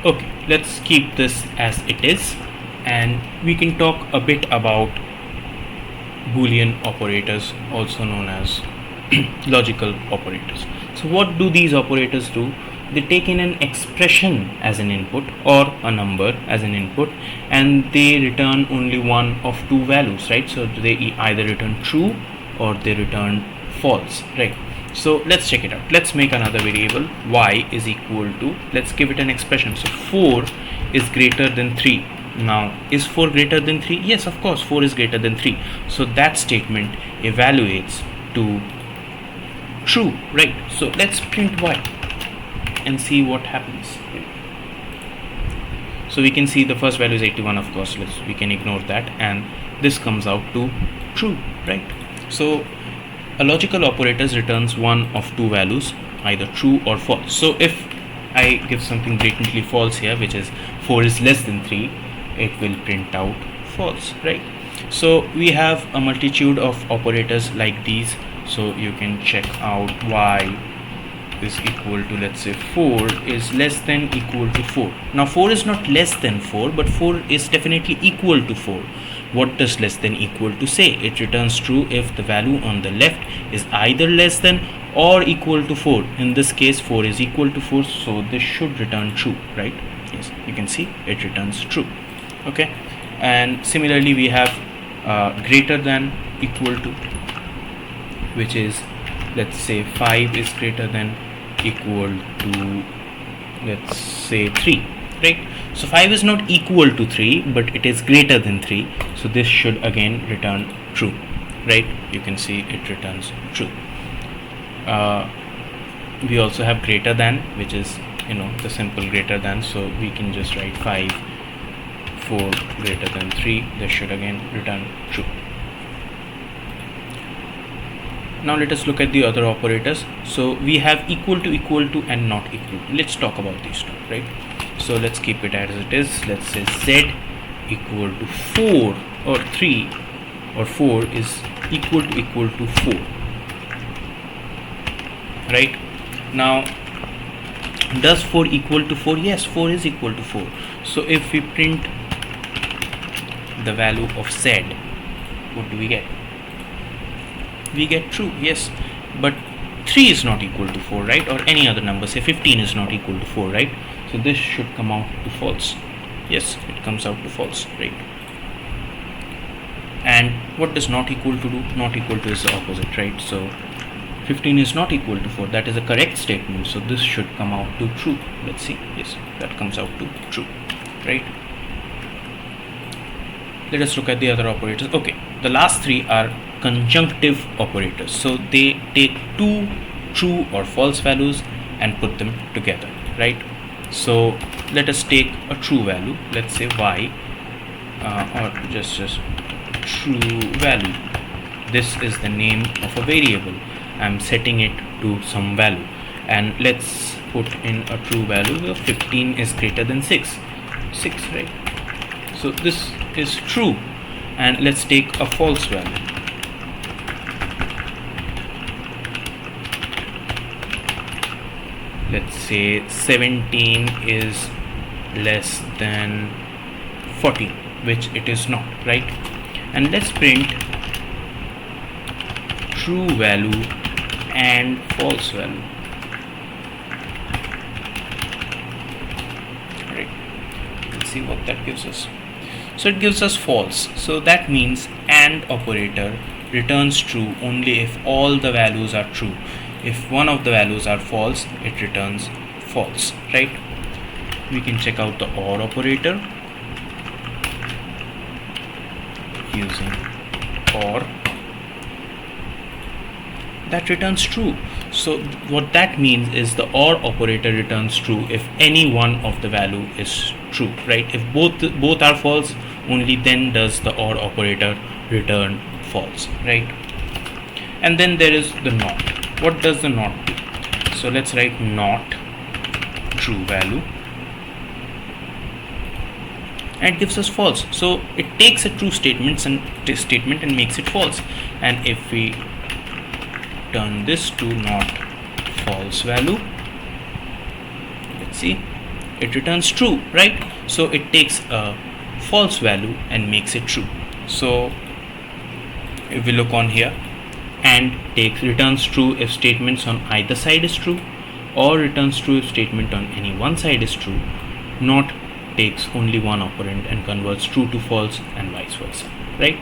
Okay, let's keep this as it is, and we can talk a bit about Boolean operators, also known as logical operators. So what do these operators do? They take in an expression as an input or a number as an input, and they return only one of two values, right? So they either return true or they return false, right? So let's check it out. Let's make another variable y is equal to, let's give it an expression. So 4 is greater than 3. Now, is 4 greater than 3? Yes, of course, 4 is greater than 3. So that statement evaluates to true, right? So let's print y and see what happens. So we can see the first value is 81, of course, we can ignore that, and this comes out to true, right? So a logical operator returns one of two values, either true or false. So if I give something blatantly false here, which is 4 is less than 3, it will print out false, right? So we have a multitude of operators like these. So you can check out y is equal to, let's say 4 is less than equal to 4. Now 4 is not less than 4, but 4 is definitely equal to 4. What does less than equal to say? It returns true if the value on the left is either less than or equal to 4. In this case 4 is equal to 4, so this should return true, right? Yes, you can see it returns true. Okay, and similarly we have greater than equal to, which is, let's say 5 is greater than equal to, let's say 3, right? So 5 is not equal to 3, but it is greater than 3, so this should again return true, right? You can see it returns true. We also have greater than, which is, the simple greater than, so we can just write 5 4 greater than 3. This should again return true. Now let us look at the other operators. So we have equal to and not equal to. Let's talk about these two, right? So let's keep it as it is. Let's say z equal to 4 or 3 or 4 is equal to 4, right? Now does 4 equal to 4? Yes, 4 is equal to 4. So if we print the value of z, what do we get? We get true, yes, but 3 is not equal to 4, right? Or any other number, say 15 is not equal to 4, right? So this should come out to false. Yes, it comes out to false, right? And what does not equal to do? Not equal to is the opposite, right? So 15 is not equal to 4. That is a correct statement, so this should come out to true. Let's see. Yes, that comes out to true, right? Let us look at the other operators. Okay, the last three are conjunctive operators. So they take two true or false values and put them together, right? So let us take a true value, let's say y, or just true value. This is the name of a variable. I'm setting it to some value, and let's put in a true value of 15 is greater than 6, right? So this is true, and let's take a false value. Let's say 17 is less than 14, which it is not, right? And let's print true value and false value, right? Let's see what that gives us. So it gives us false. So that means AND operator returns true only if all the values are true. If one of the values are false, it returns false, right? We can check out the OR operator using OR. That returns true. So what that means is the OR operator returns true if any one of the value is true, right? If both are false, only then does the OR operator return false, right? And then there is the NOT. What does the NOT do? So let's write NOT true value, and it gives us false. So it takes a true statement and makes it false. And if we turn this to not false value, let's see, it returns true, right? So it takes a false value and makes it true. So if we look on here, and returns true if statements on either side is true, or returns true if statement on any one side is true. Not takes only one operand and converts true to false and vice versa, right?